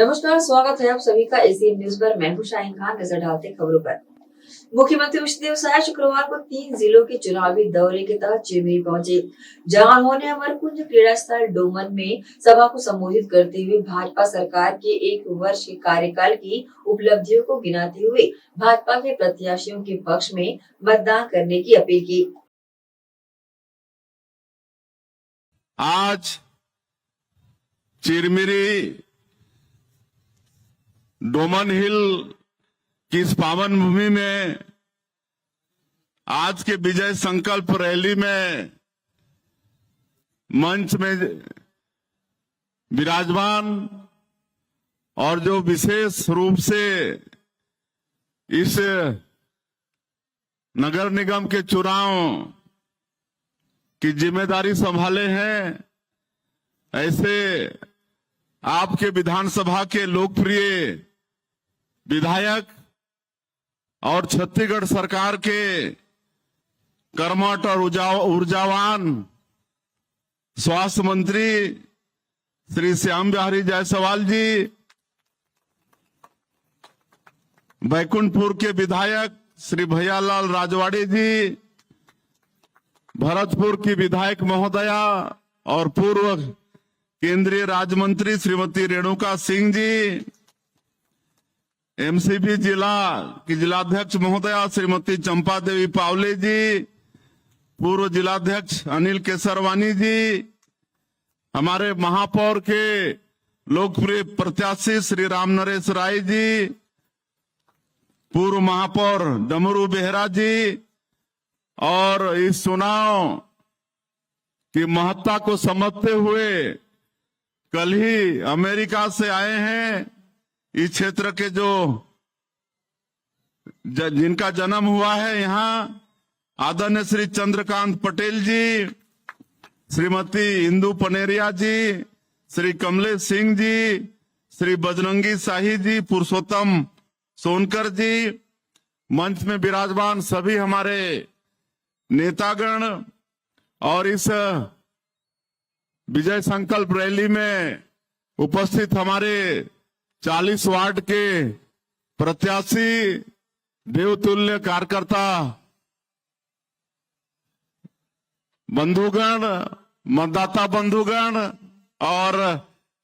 नमस्कार, स्वागत है आप सभी का एसीएन न्यूज पर। मैं हूं शाहीन खान। नजर डालते खबरों पर। मुख्यमंत्री विष्णुदेव साय शुक्रवार को 3 जिलों के चुनावी दौरे के तहत चिरमिरी पहुंचे, जहां उन्होंने अमरकुंज क्रीड़ा स्थल डोमन में सभा को संबोधित करते हुए भाजपा सरकार के 1 वर्ष के कार्यकाल की उपलब्धियों को गिनाते हुए भाजपा के प्रत्याशियों के पक्ष में मतदान करने की अपील की। आज चिरमिरी डोमन हिल की इस पावन भूमि में आज के विजय संकल्प रैली में मंच में विराजमान और जो विशेष रूप से इस नगर निगम के चुनाव की जिम्मेदारी संभाले हैं, ऐसे आपके विधानसभा के लोकप्रिय विधायक और छत्तीसगढ़ सरकार के कर्मठ और ऊर्जावान स्वास्थ्य मंत्री श्री श्याम बिहारी जायसवाल जी, बैकुंठपुर के विधायक श्री भैयालाल राजवाड़े जी, भरतपुर की विधायक महोदया और पूर्व केंद्रीय राज्य मंत्री श्रीमती रेणुका सिंह जी, एमसीबी जिला की जिलाध्यक्ष महोदया श्रीमती चंपा देवी पावले जी, पूर्व जिलाध्यक्ष अनिल केसरवानी जी, हमारे महापौर के लोकप्रिय प्रत्याशी श्री राम नरेश राय जी, पूर्व महापौर डमरू बेहरा जी, और इस चुनाव की महत्ता को समझते हुए कल ही अमेरिका से आए हैं इस क्षेत्र के जिनका जन्म हुआ है यहाँ, आदरणीय श्री चंद्रकांत पटेल जी, श्रीमती इंदू पनेरिया जी, श्री कमलेश सिंह जी, श्री बजरंगी शाही जी, पुरुषोत्तम सोनकर जी, मंच में विराजमान सभी हमारे नेतागण और इस विजय संकल्प रैली में उपस्थित हमारे 40 वार्ड के प्रत्याशी, देवतुल्य कार्यकर्ता बंधुगण, मतदाता बंधुगण और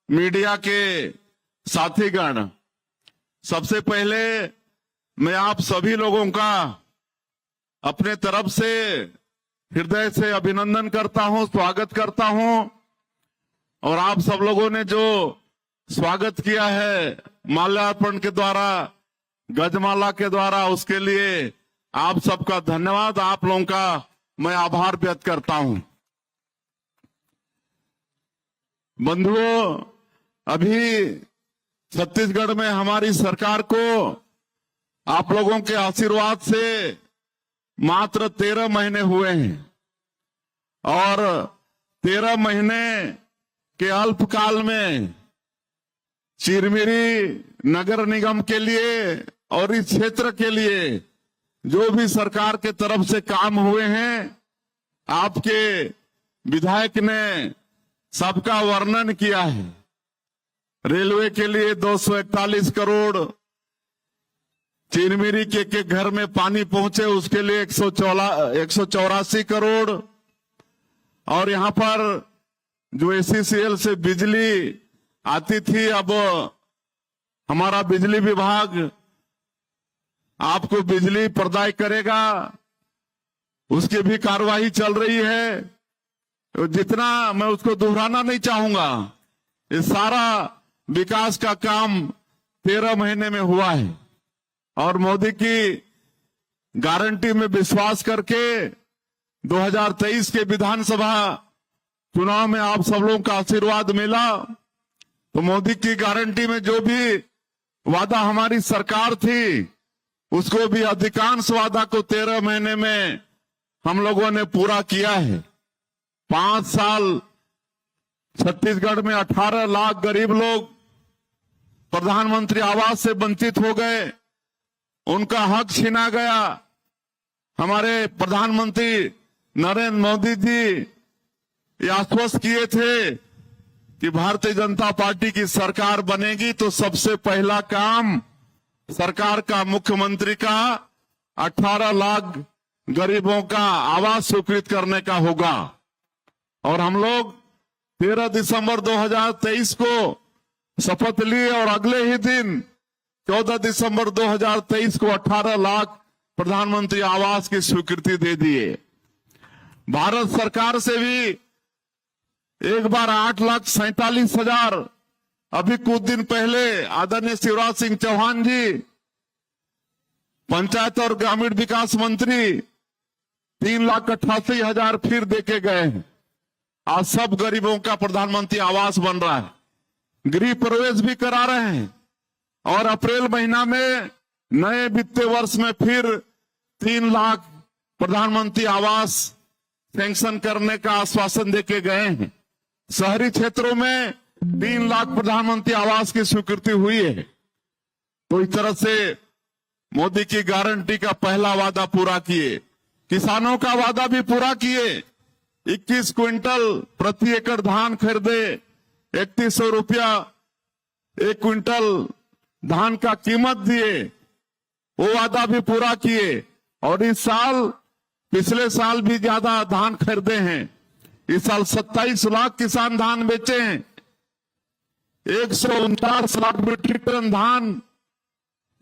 मीडिया के साथीगण, सबसे पहले मैं आप सभी लोगों का अपने तरफ से हृदय से अभिनंदन करता हूं, स्वागत करता हूं। और आप सब लोगों ने जो स्वागत किया है माल्यार्पण के द्वारा, गजमाला के द्वारा, उसके लिए आप सबका धन्यवाद, आप लोगों का मैं आभार व्यक्त करता हूं। बंधुओं, अभी छत्तीसगढ़ में हमारी सरकार को आप लोगों के आशीर्वाद से मात्र 13 महीने हुए हैं और 13 महीने के अल्पकाल में चिरमिरी नगर निगम के लिए और इस क्षेत्र के लिए जो भी सरकार के तरफ से काम हुए हैं, आपके विधायक ने सबका वर्णन किया है। रेलवे के लिए 241 करोड़, चिरमिरी के घर में पानी पहुंचे उसके लिए 184 करोड़, और यहां पर जो एसीसीएल से बिजली आती थी, अब हमारा बिजली विभाग आपको बिजली प्रदाय करेगा, उसकी भी कार्यवाही चल रही है। जितना मैं उसको दोहराना नहीं चाहूंगा, ये सारा विकास का काम 13 महीने में हुआ है। और मोदी की गारंटी में विश्वास करके 2023 के विधानसभा चुनाव में आप सब लोगों का आशीर्वाद मिला, तो मोदी की गारंटी में जो भी वादा हमारी सरकार थी, उसको भी अधिकांश वादा को 13 महीने में हम लोगों ने पूरा किया है। 5 साल छत्तीसगढ़ में 18 लाख गरीब लोग प्रधानमंत्री आवास से वंचित हो गए, उनका हक छीना गया। हमारे प्रधानमंत्री नरेंद्र मोदी जी ये आश्वस्त किए थे कि भारतीय जनता पार्टी की सरकार बनेगी तो सबसे पहला काम सरकार का, मुख्यमंत्री का 18 लाख गरीबों का आवास स्वीकृत करने का होगा। और हम लोग 13 दिसंबर 2023 को शपथ लिए और अगले ही दिन 14 दिसंबर 2023 को 18 लाख प्रधानमंत्री आवास की स्वीकृति दे दिए। भारत सरकार से भी एक बार 8,47,000, अभी कुछ दिन पहले आदरणीय शिवराज सिंह चौहान जी पंचायत और ग्रामीण विकास मंत्री 3,88,000 फिर देके गए हैं। आज सब गरीबों का प्रधानमंत्री आवास बन रहा है, गृह प्रवेश भी करा रहे हैं और अप्रैल महीना में नए वित्तीय वर्ष में फिर 3 लाख प्रधानमंत्री आवास सैंक्शन करने का आश्वासन देके गए हैं। शहरी क्षेत्रों में 3 लाख प्रधानमंत्री आवास की स्वीकृति हुई है। तो इस तरह से मोदी की गारंटी का पहला वादा पूरा किए, किसानों का वादा भी पूरा किए। 21 क्विंटल प्रति एकड़ धान खरीदे, 3100 रुपया 1 क्विंटल धान का कीमत दिए, वो वादा भी पूरा किए। और इस साल, पिछले साल भी ज्यादा धान खरीदे हैं। इस साल 27 लाख किसान धान बेचे हैं। 149 लाख मीट्रिक टन धान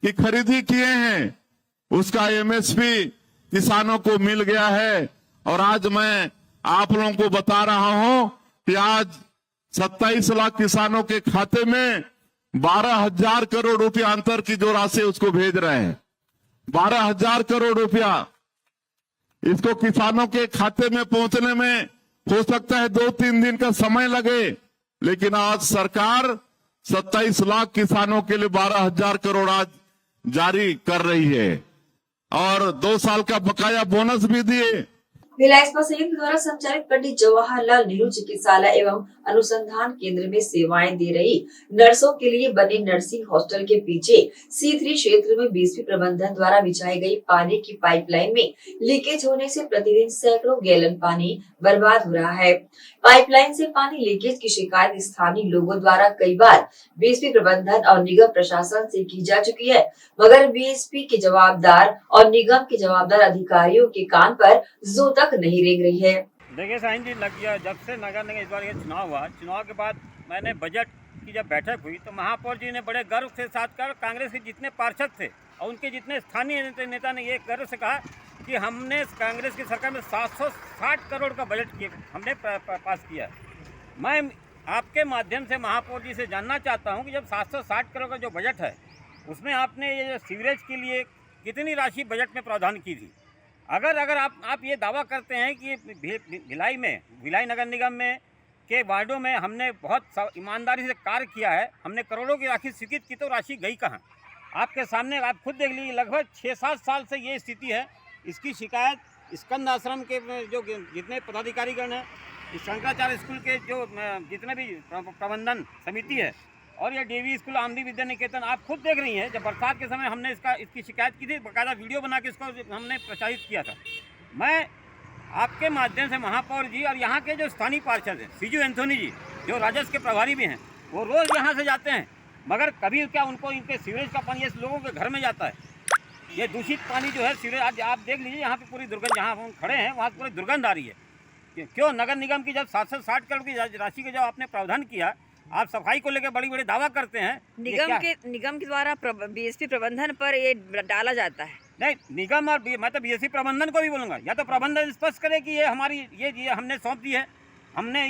की खरीदी किए हैं। उसका एमएसपी किसानों को मिल गया है। और आज मैं आप लोगों को बता रहा हूं कि आज 27 लाख किसानों के खाते में 12,000 करोड़ रुपया अंतर की जो राशि उसको भेज रहे हैं। 12,000 करोड़ रुपया इसको किसानों के खाते में पहुंचने में हो सकता है 2-3 दिन का समय लगे, लेकिन आज सरकार 27 लाख किसानों के लिए 12,000 करोड़ आज जारी कर रही है और 2 साल का बकाया बोनस भी दिए। भिलाई इस्पात संयंत्र द्वारा संचालित पंडित जवाहरलाल नेहरू चिकित्सालय एवं अनुसंधान केंद्र में सेवाएं दे रही नर्सों के लिए बने नर्सिंग हॉस्टल के पीछे C3 क्षेत्र में बीएसपी प्रबंधन द्वारा बिछाई गई पानी की पाइपलाइन में लीकेज होने से प्रतिदिन सैकड़ों गैलन पानी बर्बाद हो रहा है। पाइपलाइन से पानी लीकेज की शिकायत स्थानीय लोगों द्वारा कई बार बीएसपी प्रबंधन और निगम प्रशासन से की जा चुकी है, मगर बीएसपी के जवाबदार और निगम के जवाबदार अधिकारियों के कान पर जो तक नहीं रेंग रही है। देखिए साईं जी, लग गया जब से नगर निगम इस बार ये चुनाव हुआ, चुनाव के बाद मैंने बजट की जब बैठक हुई तो महापौर जी ने बड़े गर्व से साथ कर कांग्रेस के जितने पार्षद थे और उनके जितने स्थानीय नेता ने ये गर्व से कहा कि हमने कांग्रेस की सरकार में 760 करोड़ का बजट हमने पास किया। मैं आपके माध्यम से महापौर जी से जानना चाहता हूँ कि जब 760 करोड़ का जो बजट है उसमें आपने ये सीवरेज के लिए कितनी राशि बजट में प्रावधान की थी? अगर आप ये दावा करते हैं कि भिलाई नगर निगम में के वार्डों में हमने बहुत ईमानदारी से कार्य किया है, हमने करोड़ों की राशि स्वीकृत की, तो राशि गई कहाँ? आपके सामने आप खुद देख लीजिए, लगभग 6-7 साल से ये स्थिति है। इसकी शिकायत स्कंद आश्रम के जो जितने पदाधिकारीगण हैं, शंकराचार्य स्कूल के जो जितने भी प्रबंधन समिति है और ये डीवी स्कूल आमदी विद्या निकेतन, आप खुद देख रही हैं। जब बरसात के समय हमने इसकी शिकायत की थी, बाकायदा वीडियो बना के इसको हमने प्रचारित किया था। मैं आपके माध्यम से महापौर जी और यहाँ के जो स्थानीय पार्षद हैं, सीजू एंथोनी जी जो राजस्व के प्रभारी भी हैं, वो रोज़ यहाँ से जाते हैं, मगर कभी क्या उनको इनके सीवरेज का पानी इस लोगों के घर में जाता है। ये दूषित पानी जो है सीवरेज, आज आप देख लीजिए यहाँ पे पूरी दुर्गंध, जहाँ हम खड़े हैं वहाँ पूरी दुर्गंध आ रही है। क्यों? नगर निगम की जब 760 करोड़ की राशि का जब आपने प्रावधान किया, आप सफाई को लेकर बड़ी बड़ी दावा करते हैं। निगम के द्वारा बीएसपी प्रबंधन पर ये डाला जाता है। नहीं, निगम और मैं तो बीएसपी प्रबंधन को भी बोलूँगा, या तो प्रबंधन स्पष्ट करे कि ये हमारी ये हमने सौंप दी है, हमने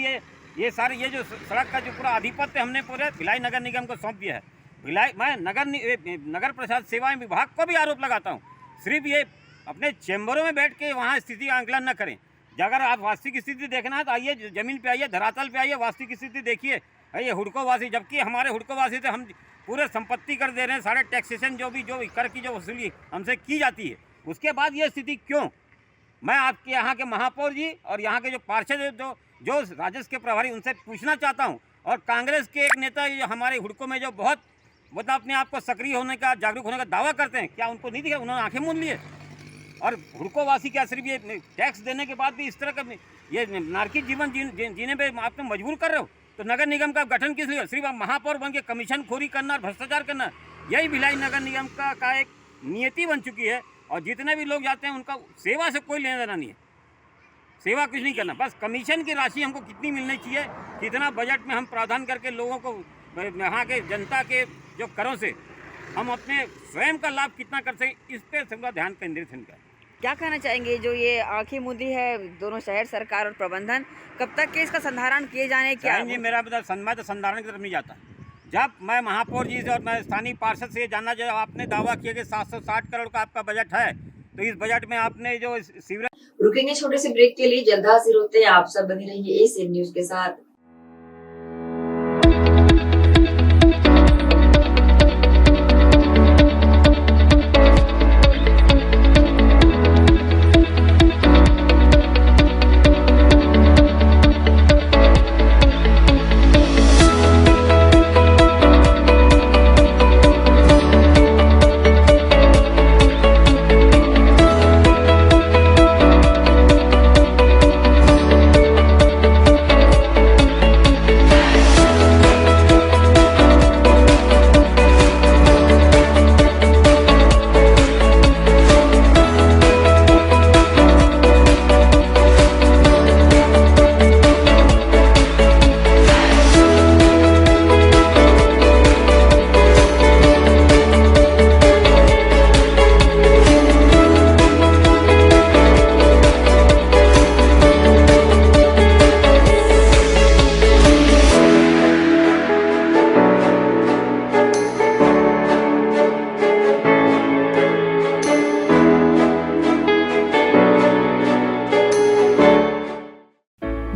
ये सारे ये जो सड़क का जो पूरा आधिपत्य हमने पूरे भिलाई नगर निगम को सौंप दिया है। मैं नगर प्रशासन सेवाएं विभाग को भी आरोप लगाता हूँ, सिर्फ ये अपने चैम्बरों में बैठ के वहाँ स्थिति का आंकलन न करें। अगर आप वास्तविक स्थिति देखना है तो आइए, जमीन पे आइए, धरातल पे आइए, वास्तविक स्थिति देखिए। ये हुडकोवासी, जबकि हमारे हुडकोवासी से हम पूरे संपत्ति कर दे रहे हैं, सारे टैक्सेशन जो कर की जो वसूली हमसे की जाती है, उसके बाद ये स्थिति क्यों? मैं आपके यहाँ के महापौर जी और यहाँ के जो पार्षद जो राजस्व के प्रभारी, उनसे पूछना चाहता हूँ। और कांग्रेस के एक नेता हमारे हुडको में जो बहुत अपने आप को सक्रिय होने का, जागरूक होने का दावा करते हैं, क्या उनको नहीं दिखा? उन्होंने आंखें मूंद लिए। और हुडकोवासी क्या सिर्फ ये टैक्स देने के बाद भी इस तरह का ये नारकी जीवन जीने पे आपने मजबूर कर रहे हो? तो नगर निगम का गठन किस लिए? सिर्फ महापौर बन के कमीशन खोरी करना और भ्रष्टाचार करना, यही भिलाई नगर निगम का एक नियति बन चुकी है। और जितने भी लोग जाते हैं उनका सेवा से कोई लेना देना नहीं है, सेवा कुछ नहीं करना, बस कमीशन की राशि हमको कितनी मिलनी चाहिए, कितना बजट में हम प्रावधान करके लोगों को, यहाँ के जनता के जो करों से हम अपने स्वयं का लाभ कितना कर सकें, इस पर सबका ध्यान केंद्रित है इनका। क्या कहना चाहेंगे जो ये आंखें मूंदी है दोनों शहर सरकार और प्रबंधन, कब तक के इसका संधारण किए जाने क्या? जी मेरा मैं तो संधारण की तरफ नहीं जाता। जब मैं महापौर जी से और मैं स्थानीय पार्षद से ये जानना, जब आपने दावा किया कि 760 करोड़ का आपका बजट है, तो इस बजट में आपने जो सीवरेज। रुकेंगे छोटे से ब्रेक के लिए, जल्द हाजिर होते हैं। आप सब बने रहिए एसीएन न्यूज के साथ।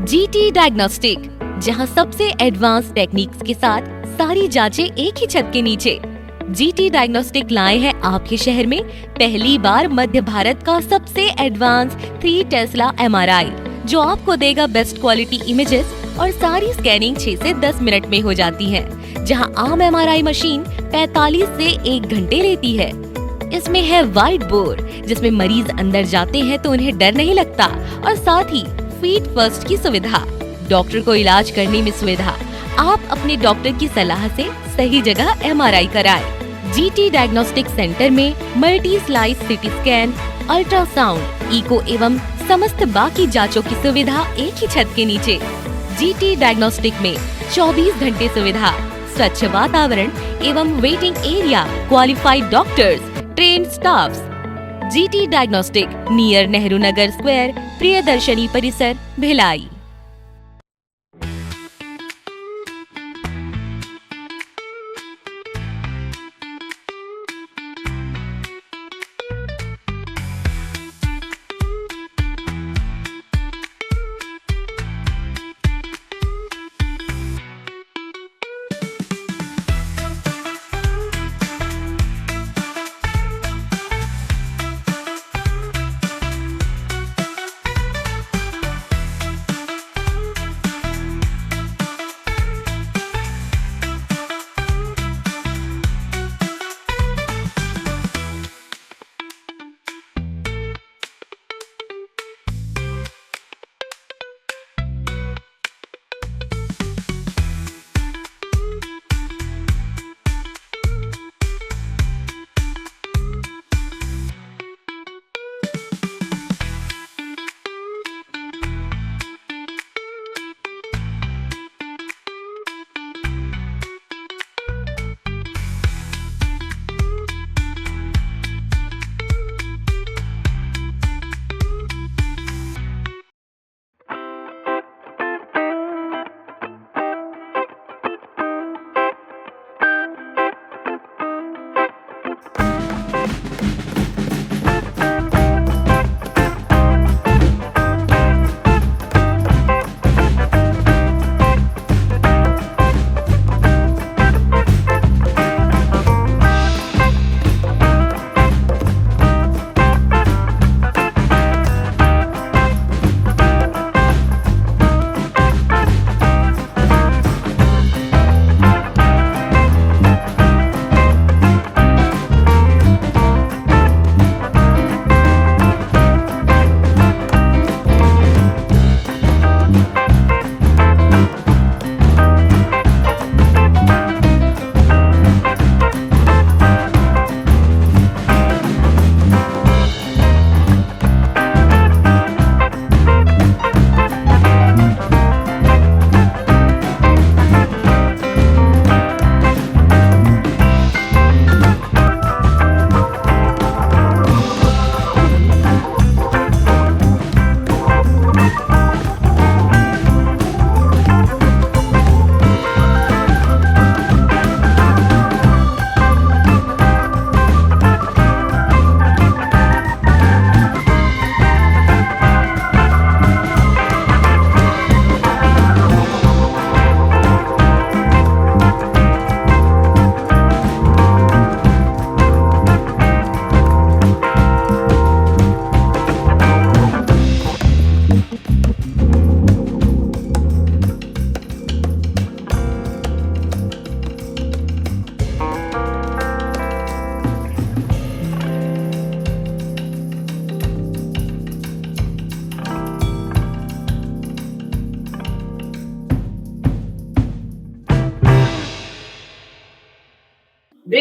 जीटी डायग्नोस्टिक, जहां सबसे एडवांस टेक्निक्स के साथ सारी जांचें एक ही छत के नीचे। जीटी डायग्नोस्टिक लाए हैं आपके शहर में पहली बार मध्य भारत का सबसे एडवांस 3 टेस्ला एमआरआई, जो आपको देगा बेस्ट क्वालिटी इमेजेस और सारी स्कैनिंग 6 से 10 मिनट में हो जाती है, जहां आम एमआरआई मशीन 45 से 1 घंटे लेती है। इसमें है वाइट बोर्ड, जिसमें मरीज अंदर जाते हैं तो उन्हें डर नहीं लगता, और साथ ही फीट फर्स्ट की सुविधा, डॉक्टर को इलाज करने में सुविधा। आप अपने डॉक्टर की सलाह से सही जगह एमआरआई कराएं। जीटी डायग्नोस्टिक सेंटर में multi slice CT scan, ultrasound, echo एवं समस्त बाकी जांचों की सुविधा एक ही छत के नीचे। जीटी डायग्नोस्टिक में 24 घंटे सुविधा, स्वच्छ वातावरण एवं waiting area, qualified doctors, trained staffs. GT diagnostic, near Nehru Nagar square, Priyadarshini Parisar, Bhilai.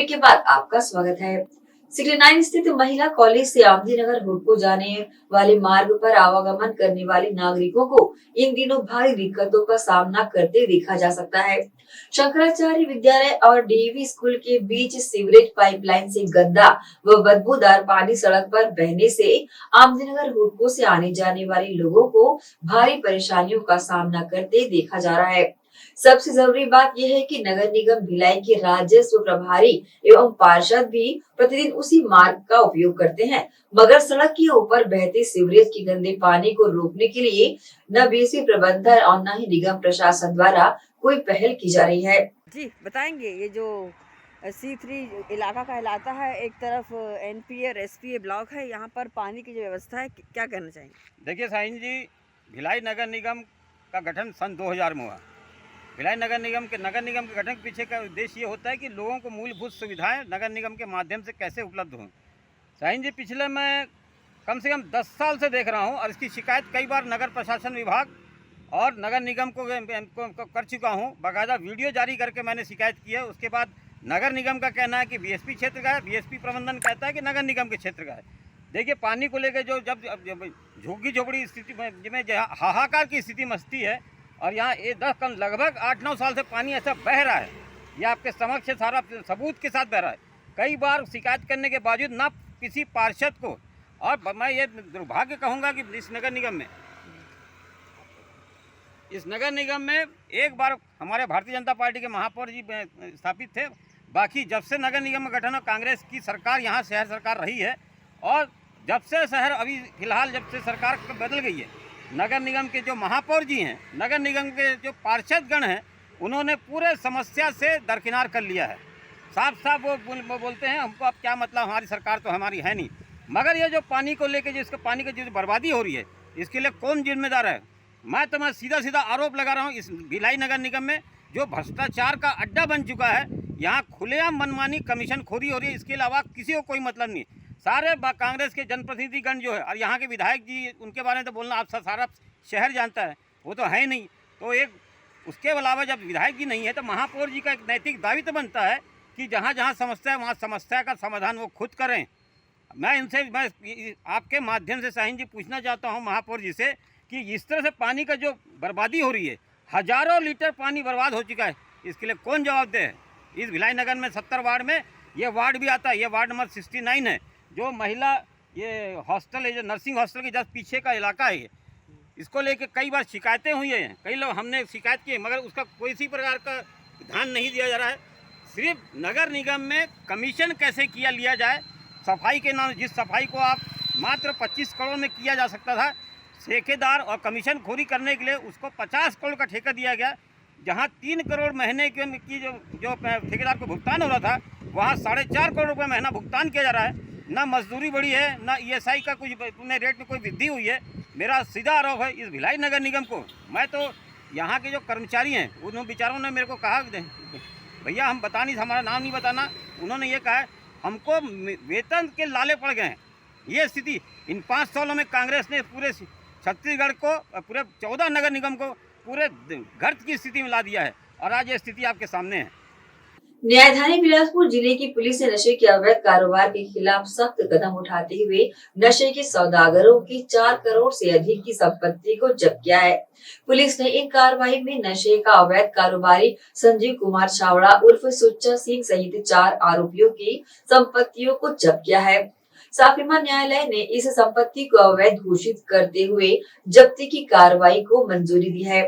Break के बाद आपका स्वागत है। सिटी 9 स्थित महिला कॉलेज से आमदी नगर हुडको जाने वाले मार्ग पर आवागमन करने वाले नागरिकों को इन दिनों भारी दिक्कतों का सामना करते देखा जा सकता है। शंकराचार्य विद्यालय और डीएवी स्कूल के बीच सीवरेज पाइपलाइन से गंदा व बदबूदार पानी सड़क पर बहने से आमदी नगर हुडको से आने जाने वाले लोगों को भारी परेशानियों का सामना करते देखा जा रहा है। सबसे जरूरी बात यह है कि नगर निगम भिलाई के राजस्व प्रभारी एवं पार्षद भी प्रतिदिन उसी मार्ग का उपयोग करते हैं, मगर सड़क के ऊपर बहते सीवरेज के गंदे पानी को रोकने के लिए न बीसी प्रबंधन और न ही निगम प्रशासन द्वारा कोई पहल की जा रही है। जी बताएंगे, ये जो C3 इलाका कहलाता है, एक तरफ NPA और SPA ब्लॉक है, यहाँ पर पानी की जो व्यवस्था है, क्या कहना चाहेंगे? देखिए साईं जी, भिलाई नगर निगम का गठन सन 2000 में हुआ। भिलाई नगर निगम के गठन के पीछे का उद्देश्य ये होता है कि लोगों को मूलभूत सुविधाएं नगर निगम के माध्यम से कैसे उपलब्ध हों। साईं जी, पिछले मैं कम से कम 10 साल से देख रहा हूं और इसकी शिकायत कई बार नगर प्रशासन विभाग और नगर निगम को कर चुका हूं। बाकायदा वीडियो जारी करके मैंने शिकायत की है। उसके बाद नगर निगम का कहना है कि बीएसपी क्षेत्र का है, बीएसपी प्रबंधन कहता है कि नगर निगम के क्षेत्र का है। देखिए, पानी को लेकर जब झुग्गी झोपड़ी स्थिति में हाहाकार की स्थिति मचती है और यहाँ ये लगभग 8-9 साल से पानी ऐसा बह रहा है, ये आपके समक्ष सारा सबूत के साथ बह रहा है। कई बार शिकायत करने के बावजूद ना किसी पार्षद को, और मैं ये दुर्भाग्य कहूँगा कि इस नगर निगम में एक बार हमारे भारतीय जनता पार्टी के महापौर जी स्थापित थे। बाकी जब से नगर निगम में गठन हो, कांग्रेस की सरकार यहाँ शहर सरकार रही है और जब से शहर अभी फिलहाल जब से सरकार बदल गई है, नगर निगम के जो महापौर जी हैं, नगर निगम के जो पार्षद गण हैं, उन्होंने पूरे समस्या से दरकिनार कर लिया है। साफ साफ वो बोलते हैं, हमको अब क्या मतलब, हमारी सरकार तो हमारी है नहीं। मगर ये जो पानी को लेकर जो इसका पानी की जो बर्बादी हो रही है, इसके लिए कौन जिम्मेदार है? मैं सीधा आरोप लगा रहा हूँ इस भिलाई नगर निगम में, जो भ्रष्टाचार का अड्डा बन चुका है। यहाँ खुलेआम मनमानी कमीशन खोरी हो रही है, इसके अलावा किसी को कोई मतलब नहीं। सारे कांग्रेस के जनप्रतिनिधिगण जो है और यहाँ के विधायक जी, उनके बारे में तो बोलना आप सारा शहर जानता है, वो तो है नहीं। तो एक उसके अलावा जब विधायक जी नहीं है तो महापौर जी का एक नैतिक दायित्व बनता है कि जहाँ जहाँ समस्या है वहाँ समस्या का समाधान वो खुद करें। मैं आपके माध्यम से साईं जी पूछना चाहता हूँ महापौर जी से कि इस तरह से पानी का जो बर्बादी हो रही है, हजारों लीटर पानी बर्बाद हो चुका है, इसके लिए कौन जवाबदेह है? इस भिलाई नगर में 70 वार्ड में ये वार्ड भी आता है, ये वार्ड नंबर 69 है, जो महिला ये हॉस्टल है, जो नर्सिंग हॉस्टल के जस्ट पीछे का इलाका है ये। इसको लेके कई बार शिकायतें हुई हैं, कई लोग हमने शिकायत की, मगर उसका कोई सी प्रकार का ध्यान नहीं दिया जा रहा है। सिर्फ नगर निगम में कमीशन कैसे लिया जाए, सफाई के नाम, जिस सफाई को आप मात्र 25 करोड़ में किया जा सकता था, ठेकेदार और कमीशन खोरी करने के लिए उसको 50 करोड़ का ठेका दिया गया। जहां 3 करोड़ महीने की जो ठेकेदार को भुगतान हो रहा था, वहां 4.5 करोड़ रुपये महीना भुगतान किया जा रहा है। ना मजदूरी बढ़ी है, ना ESI का कुछ रेट में कोई वृद्धि हुई है। मेरा सीधा आरोप है इस भिलाई नगर निगम को। मैं तो यहाँ के जो कर्मचारी हैं, उन बेचारों ने मेरे को कहा भैया हम बता नहीं, हमारा नाम नहीं बताना। उन्होंने ये कहा हमको वेतन के लाले पड़ गए हैं। ये स्थिति इन 5 सालों में कांग्रेस ने पूरे छत्तीसगढ़ को, पूरे 14 नगर निगम को पूरे गर्त की स्थिति में ला दिया है और आज ये स्थिति आपके सामने है। न्यायधानी बिलासपुर जिले की पुलिस ने नशे के अवैध कारोबार के खिलाफ सख्त कदम उठाते हुए नशे के सौदागरों की 4 करोड़ से अधिक की संपत्ति को जब्त किया है। पुलिस ने इन कार्रवाई में नशे का अवैध कारोबारी संजीव कुमार छावड़ा उर्फ सुच्चा सिंह सहित 4 आरोपियों की संपत्तियों को जब्त किया है। साफिमा न्यायालय ने इस संपत्ति को अवैध घोषित करते हुए जब्ती की कार्रवाई को मंजूरी दी है।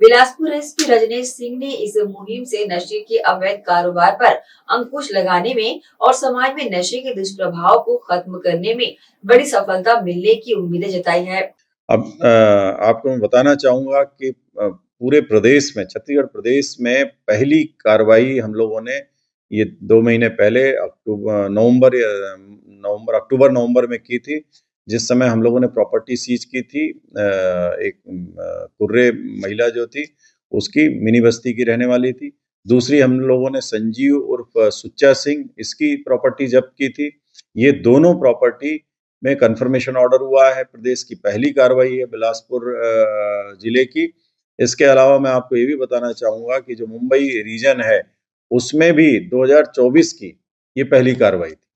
बिलासपुर एसपी रजनेश सिंह ने इस मुहिम से नशे के अवैध कारोबार पर अंकुश लगाने में और समाज में नशे के दुष्प्रभाव को खत्म करने में बड़ी सफलता मिलने की उम्मीद जताई है। अब आपको मैं बताना चाहूंगा कि पूरे प्रदेश में, छत्तीसगढ़ प्रदेश में पहली कार्रवाई हम लोगों ने ये 2 महीने पहले अक्टूबर-नवंबर में की थी, जिस समय हम लोगों ने प्रॉपर्टी सीज की थी। एक कुर्रे महिला जो थी उसकी मिनी बस्ती की रहने वाली थी। दूसरी हम लोगों ने संजीव उर्फ सुच्चा सिंह, इसकी प्रॉपर्टी जब्त की थी। ये दोनों प्रॉपर्टी में कंफर्मेशन ऑर्डर हुआ है। प्रदेश की पहली कार्रवाई है बिलासपुर जिले की। इसके अलावा मैं आपको ये भी बताना चाहूंगा कि जो मुंबई रीजन है उसमें भी 2024 की ये पहली कार्रवाई थी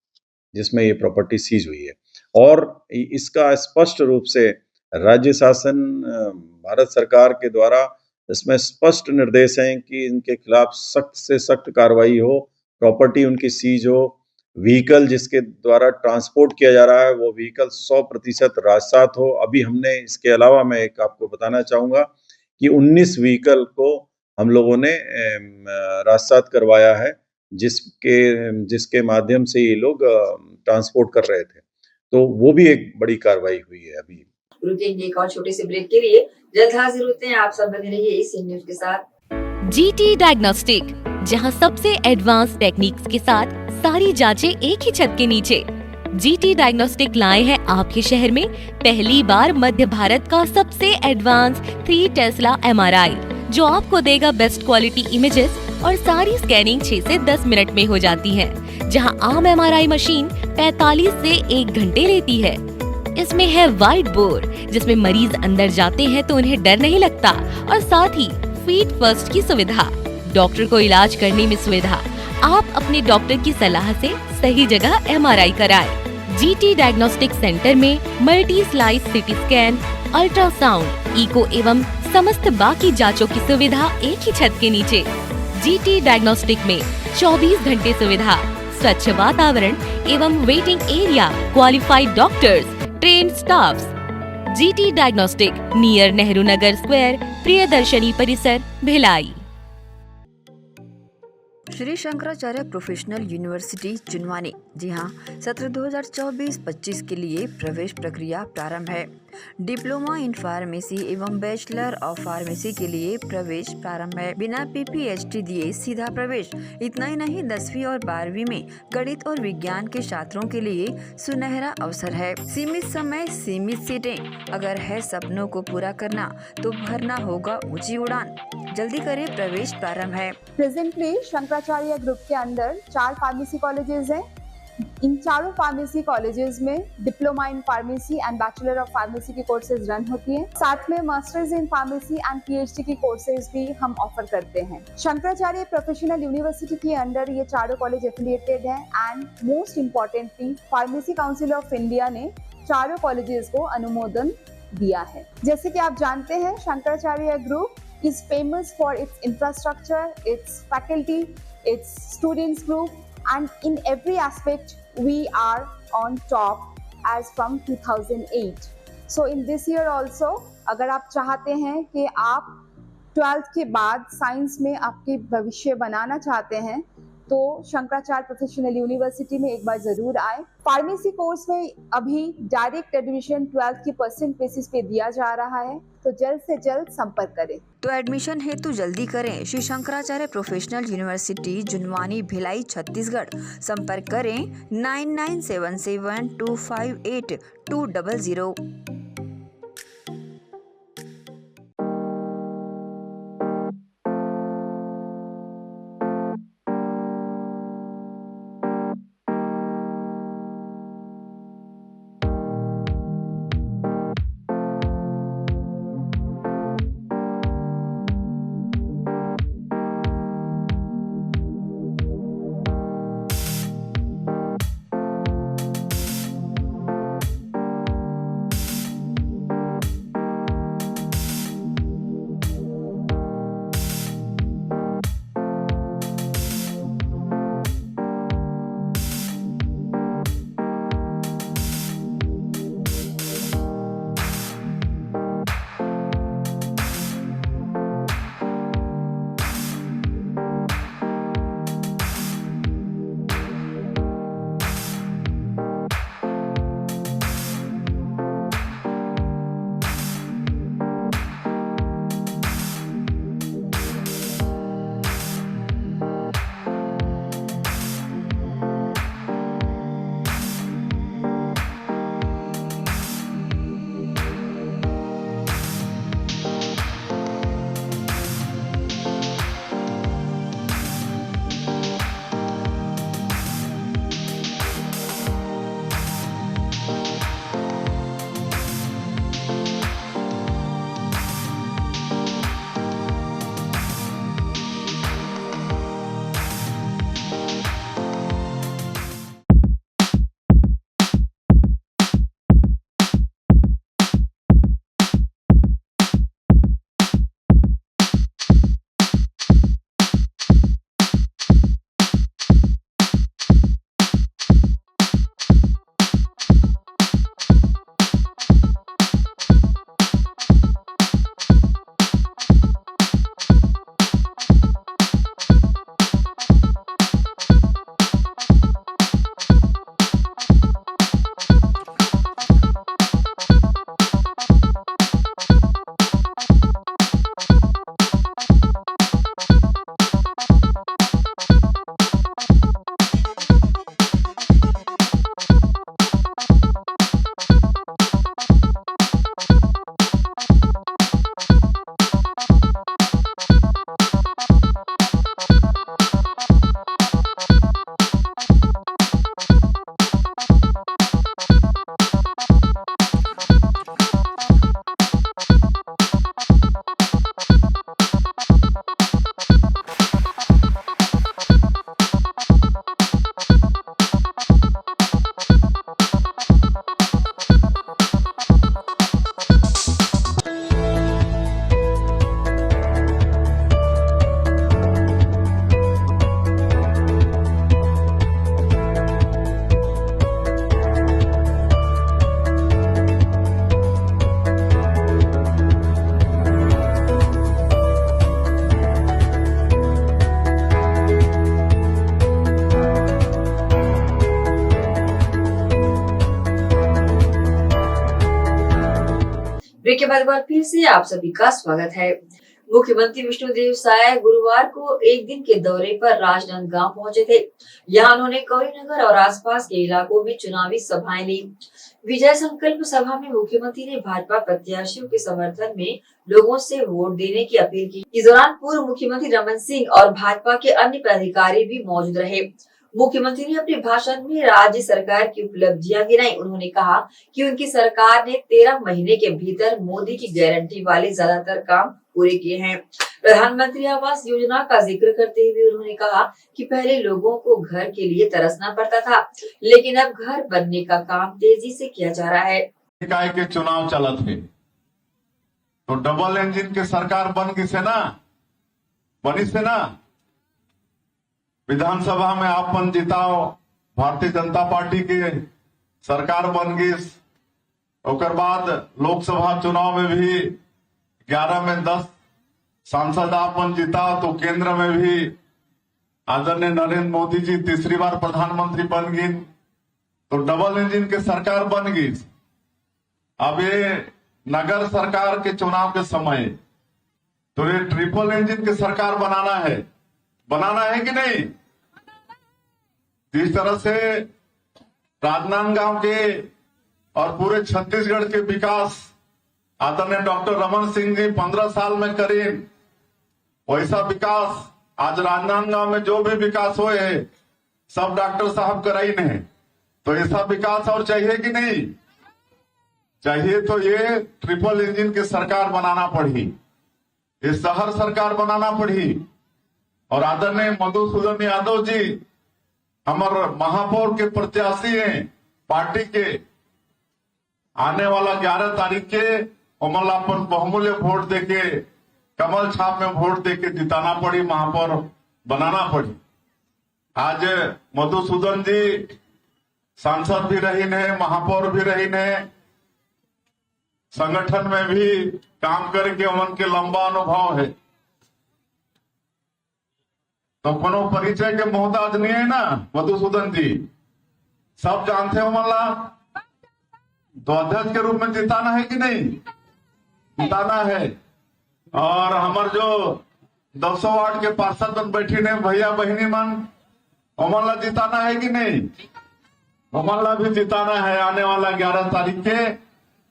जिसमें ये प्रॉपर्टी सीज हुई है। और इसका स्पष्ट रूप से राज्य शासन भारत सरकार के द्वारा इसमें स्पष्ट निर्देश हैं कि इनके खिलाफ सख्त से सख्त कार्रवाई हो, प्रॉपर्टी उनकी सीज हो, व्हीकल जिसके द्वारा ट्रांसपोर्ट किया जा रहा है वो व्हीकल 100% राजसात हो। अभी हमने इसके अलावा मैं एक आपको बताना चाहूँगा कि 19 व्हीकल को हम लोगों ने राजसात करवाया है, जिसके माध्यम से ये लोग ट्रांसपोर्ट कर रहे थे। तो वो भी एक बड़ी कार्रवाई हुई है। अभी रुकेंगे एक और छोटे से ब्रेक के लिए, जल्द हाजिर होते हैं। आप सब बने रहिए एसीएन न्यूज के साथ। जीटी डायग्नोस्टिक, जहां सबसे एडवांस टेक्निक्स के साथ सारी जांचें एक ही छत के नीचे। जीटी डायग्नोस्टिक लाए हैं आपके शहर में पहली बार मध्य भारत का सबसे एडवांस 3 टेस्ला एमआरआई, जो आपको देगा बेस्ट क्वालिटी इमेजेस और सारी स्कैनिंग 6 से 10 मिनट में हो जाती है, जहां आम एमआरआई मशीन 45 से 1 घंटे लेती है। इसमें है वाइट बोर्ड, जिसमें मरीज अंदर जाते हैं तो उन्हें डर नहीं लगता, और साथ ही फीट फर्स्ट की सुविधा, डॉक्टर को इलाज करने में सुविधा। आप अपने डॉक्टर की सलाह से सही जगह एमआरआई कराएं। जीटी डायग्नोस्टिक सेंटर में multi slice CT scan, ultrasound, echo एवं समस्त बाकी जांचों की सुविधा एक ही छत के नीचे। जीटी डायग्नोस्टिक में 24 घंटे सुविधा, स्वच्छ वातावरण एवं waiting area, qualified doctors, trained staffs. GT diagnostic, near Nehru Nagar square, Priyadarshini Parisar, Bhilai. Shri Shankaracharya professional university Junwani, जी हाँ, सत्र 2024-25 के लिए प्रवेश प्रक्रिया प्रारंभ है। डिप्लोमा इन फार्मेसी एवं बैचलर ऑफ फार्मेसी के लिए प्रवेश प्रारंभ है। बिना PPHD दिए सीधा प्रवेश। इतना ही नहीं, 10वीं और 12वीं में गणित और विज्ञान के छात्रों के लिए सुनहरा अवसर है। सीमित समय, सीमित सीटें। अगर है सपनों को पूरा करना तो भरना होगा ऊंची उड़ान। जल्दी करें, प्रवेश प्रारंभ है। प्रेजेंटली शंकराचार्य ग्रुप के अंदर 4 फार्मेसी कॉलेजेस हैं। इन चारों फार्मेसी कॉलेजेस में diploma in pharmacy and bachelor of pharmacy की कोर्सेज रन होती हैं। साथ में masters in pharmacy and PhD की कोर्सेज भी हम ऑफर करते हैं। शंकराचार्य प्रोफेशनल यूनिवर्सिटी के अंडर ये चारों कॉलेज एफिलिएटेड हैं and most importantly pharmacy council of India ने चारों कॉलेजेस को अनुमोदन दिया है। जैसे कि आप जानते हैं, Shankaracharya group is famous for its infrastructure, its faculty, its students group, and in every aspect we are on top as from 2008. So in this year also, अगर आप चाहते हैं कि आप 12th के बाद साइंस में आपके भविष्य बनाना चाहते हैं तो शंकराचार्य प्रोफेशनल यूनिवर्सिटी में एक बार जरूर आए। फार्मेसी कोर्स में अभी डायरेक्ट एडमिशन 12th की % बेसिस पे दिया जा रहा है, तो जल्द से जल्द संपर्क करें। तो एडमिशन हेतु जल्दी करें। Shri Shankaracharya professional university Junwani, Bhilai, Chhattisgarh. संपर्क करें 9977258200। ब्रेक के बाद एक बार फिर से आप सभी का स्वागत है। मुख्यमंत्री विष्णुदेव साय गुरुवार को एक दिन के दौरे पर राजनांदगांव पहुंचे थे। यहाँ उन्होंने गौरीनगर और आसपास के इलाकों में चुनावी सभाएं ली। विजय संकल्प सभा में मुख्यमंत्री ने भाजपा प्रत्याशियों के समर्थन में लोगों से वोट देने की अपील की। इस दौरान पूर्व मुख्यमंत्री रमन सिंह और भाजपा के अन्य पदाधिकारी भी मौजूद रहे। मुख्यमंत्री ने अपने भाषण में राज्य सरकार की उपलब्धियां गिनाई। उन्होंने कहा कि उनकी सरकार ने 13 महीने के भीतर मोदी की गारंटी वाले ज्यादातर काम पूरे किए हैं। प्रधानमंत्री आवास योजना का जिक्र करते हुए उन्होंने कहा कि पहले लोगों को घर के लिए तरसना पड़ता था, लेकिन अब घर बनने का काम तेजी से किया जा रहा है। निकाय के चुनाव चलत है तो डबल इंजन के सरकार बन गई से ना, बनी से ना। विधानसभा में आपन जिताओ, भारतीय जनता पार्टी के सरकार बन गई। ओकर बाद लोकसभा चुनाव में भी 11 में 10 सांसद आपन जिताओ, तो केंद्र में भी आदरणीय नरेंद्र मोदी जी तीसरी बार प्रधानमंत्री बन गई, तो डबल इंजन के सरकार बन गई। अब ये नगर सरकार के चुनाव के समय तो ये ट्रिपल इंजन की सरकार बनाना है कि नहीं। जिस तरह से राजनांदगांव के और पूरे छत्तीसगढ़ के विकास आदरणीय डॉक्टर रमन सिंह जी 15 साल में करें, वैसा विकास आज राजनांदगांव में जो भी विकास हुए है सब डॉक्टर साहब कराई नहीं। तो ऐसा विकास और चाहिए कि नहीं चाहिए, तो ये ट्रिपल इंजन की सरकार बनाना पड़ी, ये शहर सरकार बनाना पड़ी। और आदरणीय मधुसूदन यादव जी हमारे महापौर के प्रत्याशी हैं पार्टी के। आने वाला 11 तारीख के उमलापन बहुमूल्य वोट देके, कमल छाप में वोट देके जिताना पड़ी, महापौर बनाना पड़ी। आज मधुसूदन जी सांसद भी रही ने, महापौर भी रही ने, संगठन में भी काम करके उनके लंबा अनुभव है, तो कोनो परिचय के मोहताज नहीं है ना मधुसूदन जी, सब जानते हो। मतलब तो अध्यक्ष के रूप में जिताना है कि नहीं, जिताना है। और हमारे जो 200 वार्ड के पार्षद बन बैठी ने भैया बहिनी मन, उमरला जिताना है कि नहीं, उमरला भी जिताना है। आने वाला 11 तारीख के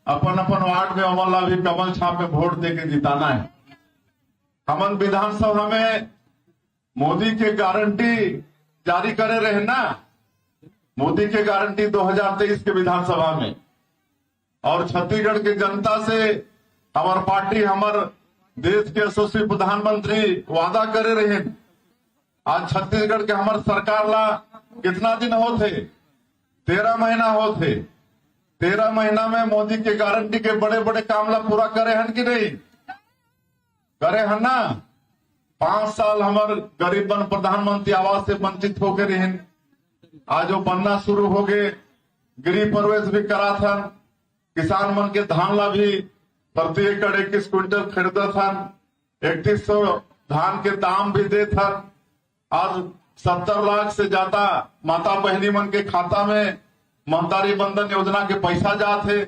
अपन वार्ड में उमरला भी कमल छाप में वोट देके जिताना है। हमन विधानसभा में मोदी के गारंटी जारी करे रहे ना, मोदी के गारंटी 2023 के विधानसभा में, और छत्तीसगढ़ की जनता से हमार पार्टी हमार देश के यशस्वी प्रधानमंत्री वादा करे रहे। आज छत्तीसगढ़ के हमार सरकार ला कितना दिन होते, 13 महीना होते। 13 महीना में मोदी के गारंटी के बड़े बड़े काम ला पूरा करे हन कि नहीं करे हन ना। 5 साल हमार गरीब बन प्रधानमंत्री आवास से वंचित हो गए रहे, आज वो बनना शुरू हो गए। गृह प्रवेश भी करा था, किसान मन के धान ला भी प्रति एकड़ 21 क्विंटल खरीदा था, 3100 धान के दाम भी दे था। आज 70 लाख से ज्यादा माता बहनी मन के खाता में महतारी बंधन योजना के पैसा जाते।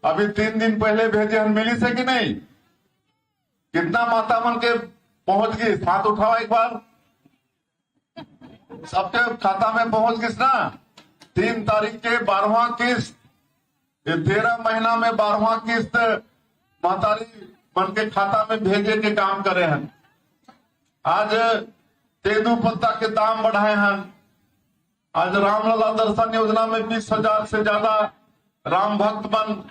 अभी 3 दिन पहले भेजे हम, मिली से कि नहीं, कितना माता मन के पहुंच गई, हाथ उठाओ एक बार, सबके खाता में पहुंच गई ना। 3 तारीख के 12वां किस्त, ये 13 महीना में 12वां किस्त महतारी मन के खाता में भेजे के काम करे हैं। आज तेंदू पत्ता के दाम बढ़ाए हैं। आज रामलला दर्शन योजना में 20,000 से ज्यादा राम भक्त मन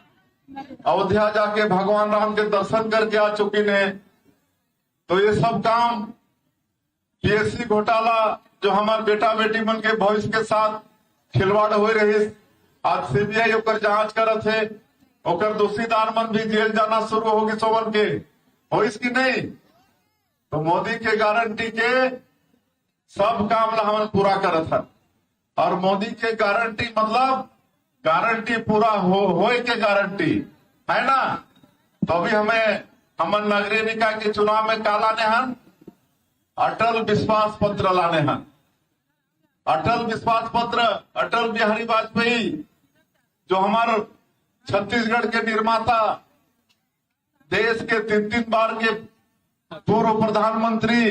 अयोध्या जाके भगवान राम के दर्शन करके आ चुकी ने। तो ये सब काम पीएससी घोटाला जो हमारे बेटा बेटी मन के भविष्य के साथ खिलवाड़ हो रही, आज सीबीआई ओकर जांच करत है, ओकर दोषीदार मन भी जेल जाना शुरू होगी सोवन के, हो इसकी नहीं। तो मोदी के गारंटी के सब काम ला हमन पूरा करत है। और मोदी के गारंटी मतलब गारंटी पूरा होए के गारंटी है ना। तो अभी हमें हमन नगरीय निकाय के चुनाव में का लाने हन, अटल विश्वास पत्र लाने हन। अटल विश्वास पत्र अटल बिहारी वाजपेयी जो हमारे छत्तीसगढ़ के निर्माता देश के 3-3 बार के पूर्व प्रधानमंत्री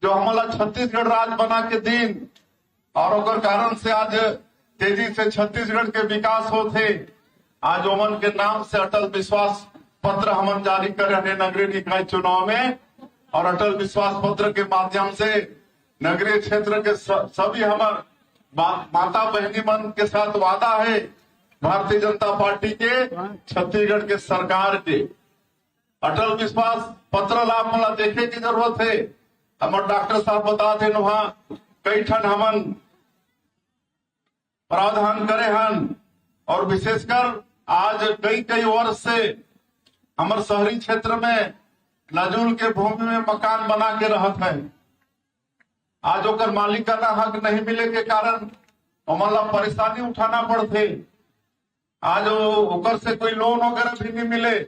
जो हमारा छत्तीसगढ़ राज बना के दिन और ओकर कारण से आज तेजी से छत्तीसगढ़ के विकास होते। आज ओमन के नाम से अटल विश्वास पत्र हम जारी कर रहे हैं नगरीय निकाय चुनाव में, और अटल विश्वास पत्र के माध्यम से नगरीय क्षेत्र के सभी हमारे माता बहनी मन के साथ वादा है भारतीय जनता पार्टी के छत्तीसगढ़ के सरकार के। अटल विश्वास पत्र लाभ मला देखे की जरूरत है। हमारे डॉक्टर साहब बताते वहां कई ठन हमन प्रावधान करे हन, और विशेषकर आज कई वर्ष से हमारे शहरी क्षेत्र में नजूल के भूमि में मकान बना के रहत है। आज ओकर मालिकाना हक नहीं मिले के कारण हमला परेशानी उठाना पड़ते। आज ओकर से कोई लोन वगैरह भी नहीं मिले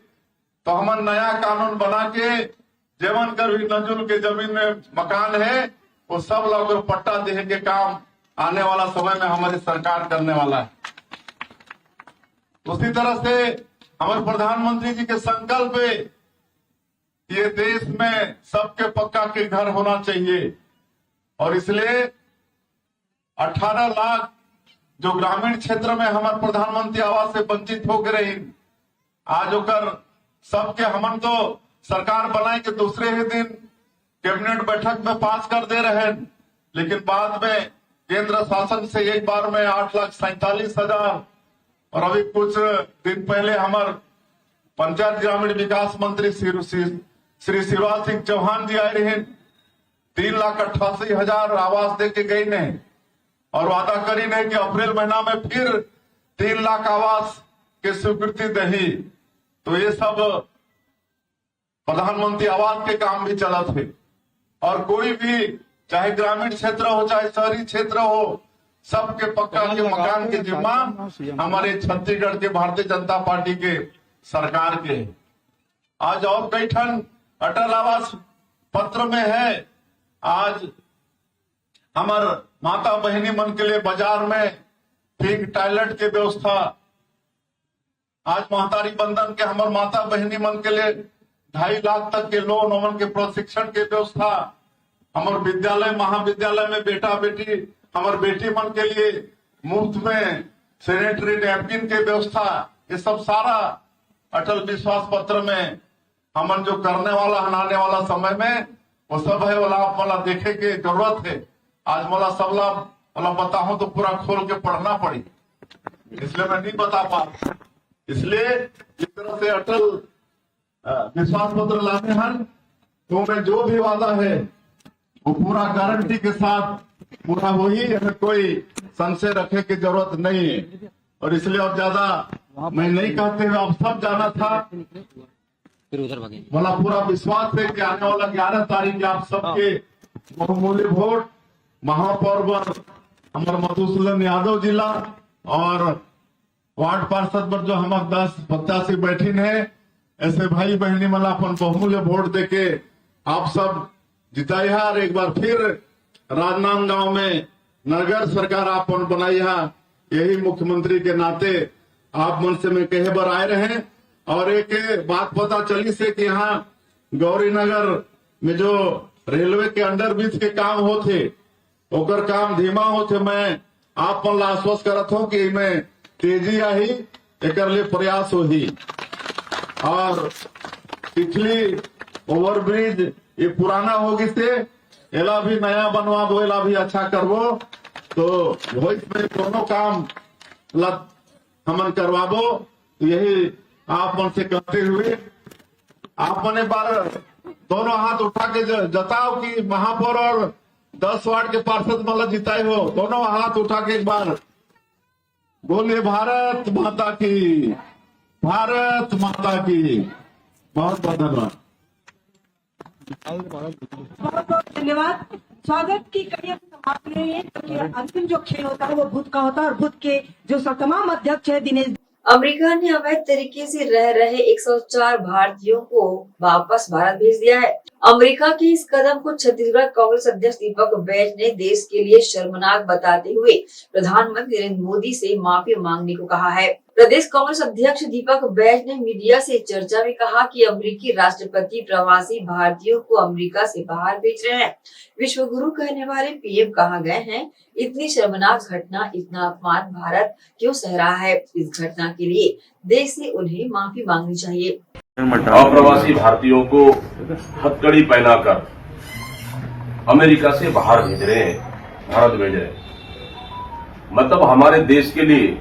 तो हम नया कानून बना के जेवन कर भी नजूल के जमीन में मकान है वो सब लोग पट्टा देने के काम आने वाला समय में हमारी सरकार करने वाला है। उसी तरह से हमारे प्रधानमंत्री जी के संकल्प है ये देश में सबके पक्का के घर होना चाहिए, और इसलिए 18 लाख जो ग्रामीण क्षेत्र में हमारे प्रधानमंत्री आवास से वंचित हो गए रही, आज होकर सबके हमन तो सरकार बनाए के दूसरे ही दिन कैबिनेट बैठक में पास कर दे रहे हैं, लेकिन बाद में केंद्र शासन से एक बार में 8,47,000, और अभी कुछ दिन पहले हमारे पंचायत ग्रामीण विकास मंत्री श्री शिवराज सिंह चौहान जी आए रहे 3,88,000 आवास दे के गई ने, और वादा करी ने कि अप्रैल महीना में फिर 3 लाख आवास के स्वीकृति दही। तो ये सब प्रधानमंत्री आवास के काम भी चला थे, और कोई भी चाहे ग्रामीण क्षेत्र हो चाहे शहरी क्षेत्र हो सबके पक्का के मकान के जिम्मा हमारे छत्तीसगढ़ के भारतीय जनता पार्टी के सरकार के। आज और कई ठन अटल आवास पत्र में है। आज हमार माता बहनी मन के लिए बाजार में पिंक टॉयलेट के व्यवस्था, आज महतारी बंधन के हमारे माता बहनी मन के लिए 2.5 लाख तक के लोन उमन के प्रशिक्षण के व्यवस्था, हमारे विद्यालय महाविद्यालय में बेटा बेटी हमारे बेटी मन के लिए मुफ्त में सैनिटरी नैपकिन के व्यवस्था, ये सब सारा अटल विश्वास पत्र में हमन जो करने वाला आने वाला समय में वो सब है वाला देखे के जरूरत है। आज मला सब वाला बताऊं तो पूरा खोल के पढ़ना पड़ी, इसलिए मैं नहीं बता पा। इसलिए इस तरह से अटल विश्वास पत्र लाने हैं तो में जो भी वादा है वो पूरा गारंटी के साथ पूरा वही, हमें कोई संशय रखे की जरूरत नहीं है। और इसलिए अब ज्यादा मैं नहीं कहते हुए अब सब जाना था, मला पूरा विश्वास है कि आने वाला 11 तारीख आप सबके बहुमूल्य वोट महापौर हमारे मधुसूदन यादव जिला और वार्ड पार्षद पर जो हम 10 87 बैठी है, ऐसे भाई बहनी मला अपन बहुमूल्य वोट देके आप सब जिताई है। और एक बार फिर राजनांदगांव में नगर सरकार आपन बनाई है, यही मुख्यमंत्री के नाते आप मन से मैं कहे बार आए रहे। और एक बात पता चली से कि यहाँ गौरी नगर में जो रेलवे के अंडरब्रिज के काम होते ओकर काम धीमा होते, मैं आप मन ला आश्वस्त करत हूँ कि मैं तेजी आई एक लिए प्रयास हो ही। और पिछली ओवरब्रिज ये पुराना होगी से एला भी नया बनवा दो, एला भी अच्छा करवो, तो इसमें दोनों काम हमन करवाबो। यही आप मन से कहते हुए आप मन एक बार दोनों हाथ उठा के जताओ कि महापौर और 10 वार्ड के पार्षद मतलब जिताए हो, दोनों हाथ उठा के एक बार बोले भारत माता की, भारत माता की। बहुत बहुत धन्यवाद। बहुत बहुत धन्यवाद। स्वागत की कड़ी समाप्त नहीं है क्योंकि अंतिम जो खेल होता है वो बुध का होता है, और बुध के जो तमाम अध्यक्ष है दिनेश। अमेरिका ने अवैध तरीके से रह रहे 104 भारतीयों को वापस भारत भेज दिया है। अमेरिका के इस कदम को छत्तीसगढ़ कांग्रेस अध्यक्ष दीपक बैज ने देश के लिए शर्मनाक बताते हुए प्रधानमंत्री नरेंद्र मोदी से माफी मांगने को कहा है। प्रदेश कांग्रेस अध्यक्ष दीपक बैज ने मीडिया से चर्चा में कहा कि अमेरिकी राष्ट्रपति प्रवासी भारतीयों को अमेरिका से बाहर भेज रहे हैं। विश्व गुरु कहने वाले पीएम कहाँ गए हैं? इतनी शर्मनाक घटना, इतना अपमान भारत क्यों सह रहा है? इस घटना के लिए देश से उन्हें माफी मांगनी चाहिए। अप्रवासी भारतीयों को हथकड़ी पहनाकर अमेरिका से बाहर भेज रहे हैं, भारत भेज रहे हैं। मतलब हमारे देश के लिए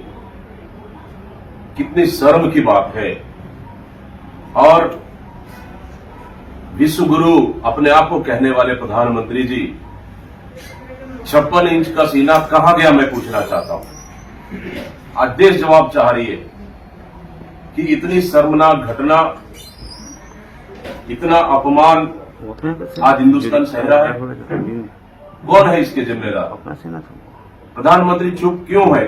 कितनी शर्म की बात है। और विश्व गुरु अपने आप को कहने वाले प्रधानमंत्री जी 56 इंच का सीना कहां गया, मैं पूछना चाहता हूं। आज देश जवाब चाह रही है कि इतनी शर्मनाक घटना, इतना अपमान आज हिंदुस्तान सह रहा है। कौन है इसके जिम्मेदार? प्रधानमंत्री चुप क्यों है?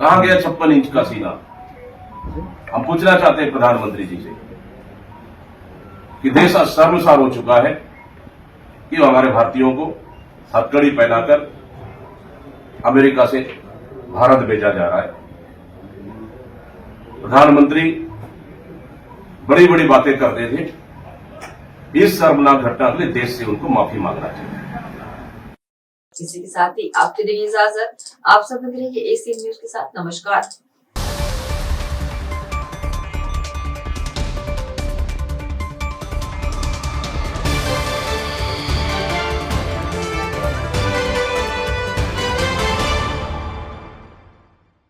कहां गया 56 इंच का सीना? हम पूछना चाहते हैं प्रधानमंत्री जी से कि देश आज शर्मसार हो चुका है कि हमारे भारतीयों को हथकड़ी पहनाकर अमेरिका से भारत भेजा जा रहा है। प्रधानमंत्री बड़ी बड़ी बातें करते थे, इस शर्मनाक घटना के लिए देश से उनको माफी मांगना चाहिए। इसी के साथ ही आपसे देंगे इजाजत। आप सब बने रहिए एसीएन न्यूज के साथ। नमस्कार।